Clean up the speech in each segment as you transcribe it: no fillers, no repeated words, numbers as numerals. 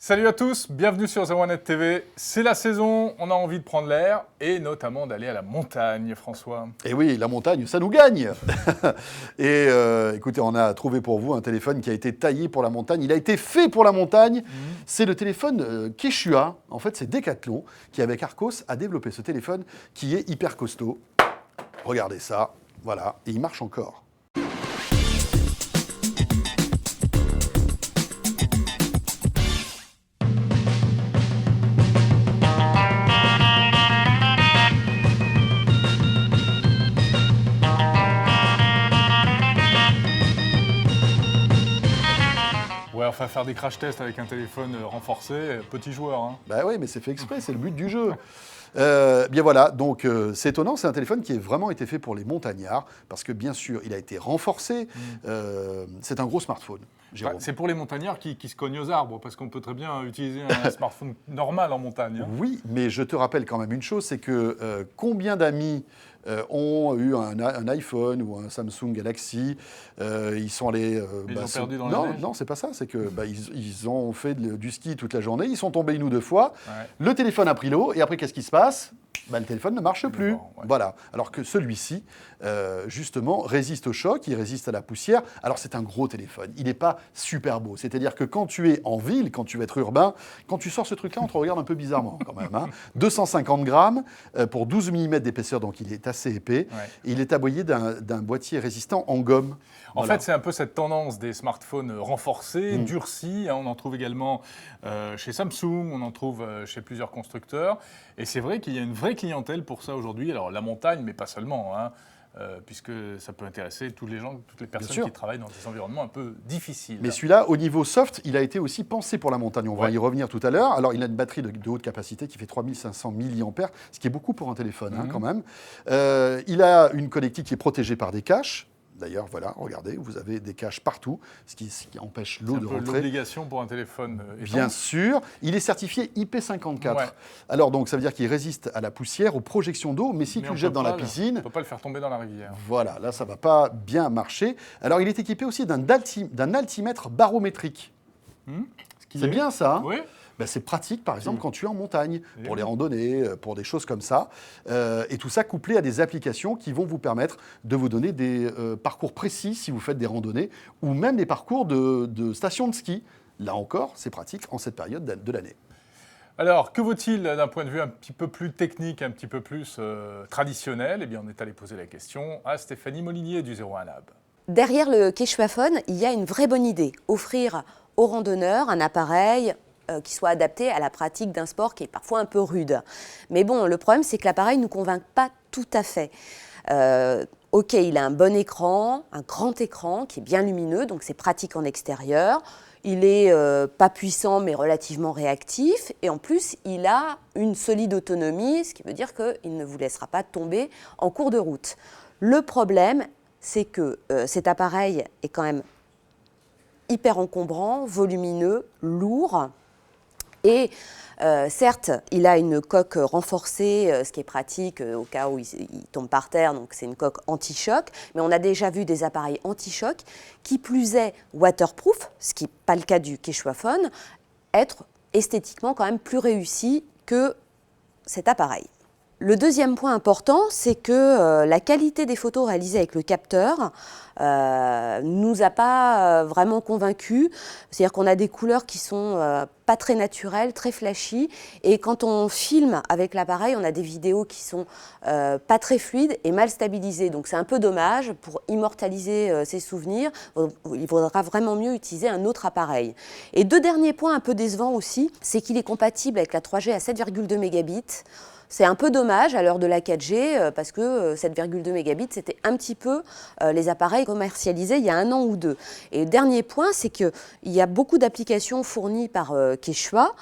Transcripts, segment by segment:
Salut à tous, bienvenue sur 01net TV. C'est la saison, on a envie de prendre l'air et notamment d'aller à la montagne, François. Et oui, la montagne, ça nous gagne. Et écoutez, on a trouvé pour vous un téléphone qui a été taillé pour la montagne. Il a été fait pour la montagne. C'est le téléphone Quechua. En fait, c'est Decathlon qui, avec Arcos, a développé ce téléphone qui est hyper costaud. Regardez ça, voilà, et il marche encore. Ouais, enfin faire des crash tests avec un téléphone renforcé, petit joueur. Hein. Bah oui, mais c'est fait exprès, c'est le but du jeu. Bien voilà, donc c'est étonnant, c'est un téléphone qui a vraiment été fait pour les montagnards, parce que bien sûr, il a été renforcé. C'est un gros smartphone, Jérôme. C'est pour les montagnards qui se cognent aux arbres, parce qu'on peut très bien utiliser un smartphone normal en montagne. Hein. Oui, mais je te rappelle quand même une chose, c'est que combien d'amis ont eu un iPhone ou un Samsung Galaxy, ils sont allés... Ils ont perdu dans la neige. Non, c'est pas ça, c'est que ils ont fait du ski toute la journée, ils sont tombés une ou deux fois, Ouais. le téléphone a pris l'eau, et après qu'est-ce qui se passe ? Le téléphone ne marche plus. mort, ouais. Voilà. Alors que celui-ci, justement, résiste au choc, il résiste à la poussière. Alors c'est un gros téléphone, il n'est pas super beau. C'est-à-dire que quand tu es en ville, quand tu vas être urbain, quand tu sors ce truc-là, on te regarde un peu bizarrement quand même. Hein. 250 grammes pour 12 mm d'épaisseur, donc il est assez épais. Ouais. Et il est aboyé d'un boîtier résistant en gomme. En Voilà. fait, c'est un peu cette tendance des smartphones renforcés, durcis. Hein, on en trouve également chez Samsung, on en trouve chez plusieurs constructeurs. Et c'est vrai qu'il y a une vraie clientèle pour ça aujourd'hui. Alors la montagne, mais pas seulement, hein, puisque ça peut intéresser toutes les personnes qui travaillent dans des environnements un peu difficiles. Mais celui-là, au niveau soft, il a été aussi pensé pour la montagne. On va y revenir tout à l'heure. Alors, il a une batterie de haute capacité qui fait 3500 mAh, ce qui est beaucoup pour un téléphone, hein, quand même. Il a une connectique qui est protégée par des caches. D'ailleurs, voilà, regardez, vous avez des caches partout, ce qui empêche l'eau de c'est un peu rentrer. l'obligation pour un téléphone Bien sûr. Il est certifié IP54. Ouais. Alors, donc, ça veut dire qu'il résiste à la poussière, aux projections d'eau, mais si tu le jettes dans la piscine... On ne peut pas le faire tomber dans la rivière. Voilà, là, ça ne va pas bien marcher. Alors, il est équipé aussi d'un altimètre barométrique. C'est bien ça, hein ? Oui. C'est pratique, par exemple, quand tu es en montagne, pour les randonnées, pour des choses comme ça. Et tout ça couplé à des applications qui vont vous permettre de vous donner des parcours précis si vous faites des randonnées ou même des parcours de stations de ski. Là encore, c'est pratique en cette période de l'année. Alors, que vaut-il d'un point de vue un petit peu plus technique, un petit peu plus traditionnel ? Eh bien, on est allé poser la question à Stéphanie Molinier du 01 Lab. Derrière le Quechua Phone, il y a une vraie bonne idée. Offrir aux randonneurs un appareil qui soit adapté à la pratique d'un sport qui est parfois un peu rude. Mais bon, le problème, c'est que l'appareil ne nous convainc pas tout à fait. Ok, il a un bon écran, un grand écran qui est bien lumineux, donc c'est pratique en extérieur. Il est pas puissant, mais relativement réactif. Et en plus, il a une solide autonomie, ce qui veut dire qu'il ne vous laissera pas tomber en cours de route. Le problème, c'est que cet appareil est quand même hyper encombrant, volumineux, lourd. Et certes, il a une coque renforcée, ce qui est pratique au cas où il tombe par terre, donc c'est une coque anti-choc. Mais on a déjà vu des appareils anti-choc, qui plus est waterproof, ce qui n'est pas le cas du Quechua Phone, être esthétiquement quand même plus réussi que cet appareil. Le deuxième point important, c'est que la qualité des photos réalisées avec le capteur nous a pas vraiment convaincus. C'est-à-dire qu'on a des couleurs qui sont pas très naturelles, très flashy. Et quand on filme avec l'appareil, on a des vidéos qui sont pas très fluides et mal stabilisées. Donc c'est un peu dommage. Pour immortaliser ces souvenirs, il faudra vraiment mieux utiliser un autre appareil. Et deux derniers points un peu décevants aussi, c'est qu'il est compatible avec la 3G à 7,2 mégabits. C'est un peu dommage à l'heure de la 4G parce que 7,2 mégabits, c'était un petit peu les appareils commercialisés il y a 1 an ou 2. Et le dernier point, c'est qu'il y a beaucoup d'applications fournies par Quechua,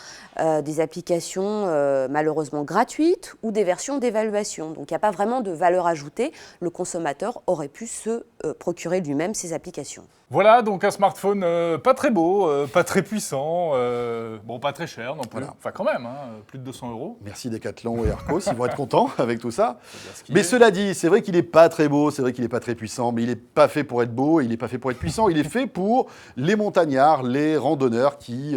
des applications malheureusement gratuites ou des versions d'évaluation. Donc il n'y a pas vraiment de valeur ajoutée. Le consommateur aurait pu se procurer lui-même ces applications. Voilà, donc un smartphone pas très beau, pas très puissant, bon, pas très cher non plus. Voilà. Enfin, quand même, hein, plus de 200 €. Merci Decathlon et Arcos, ils vont être contents avec tout ça. Faut dire ce qu'il Mais est. cela dit, c'est vrai qu'il n'est pas très beau, c'est vrai qu'il n'est pas très puissant, mais il n'est pas fait pour être beau, il n'est pas fait pour être puissant, il est fait pour les montagnards, les randonneurs qui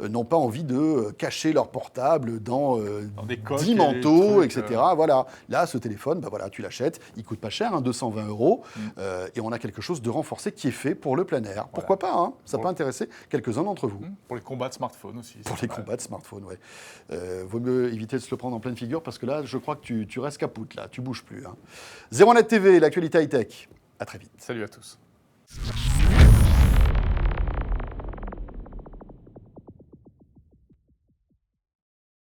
n'ont pas envie de cacher leur portable dans des coques 10 et des manteaux, trucs, etc. Voilà. Là, ce téléphone, bah voilà, tu l'achètes, il coûte pas cher, 220 €, et on a quelque chose de renforcé qui est fait pour le plein air. Pourquoi pas, hein, ça peut intéresser quelques-uns d'entre vous. Pour les combats de smartphone aussi. Pour c'est les pas mal. combats de smartphone, ouais. Vaut mieux éviter de se le prendre en pleine figure parce que là, je crois que tu restes capoute, là, tu bouges plus. Hein. 01net TV, l'actualité high-tech. À très vite. Salut à tous.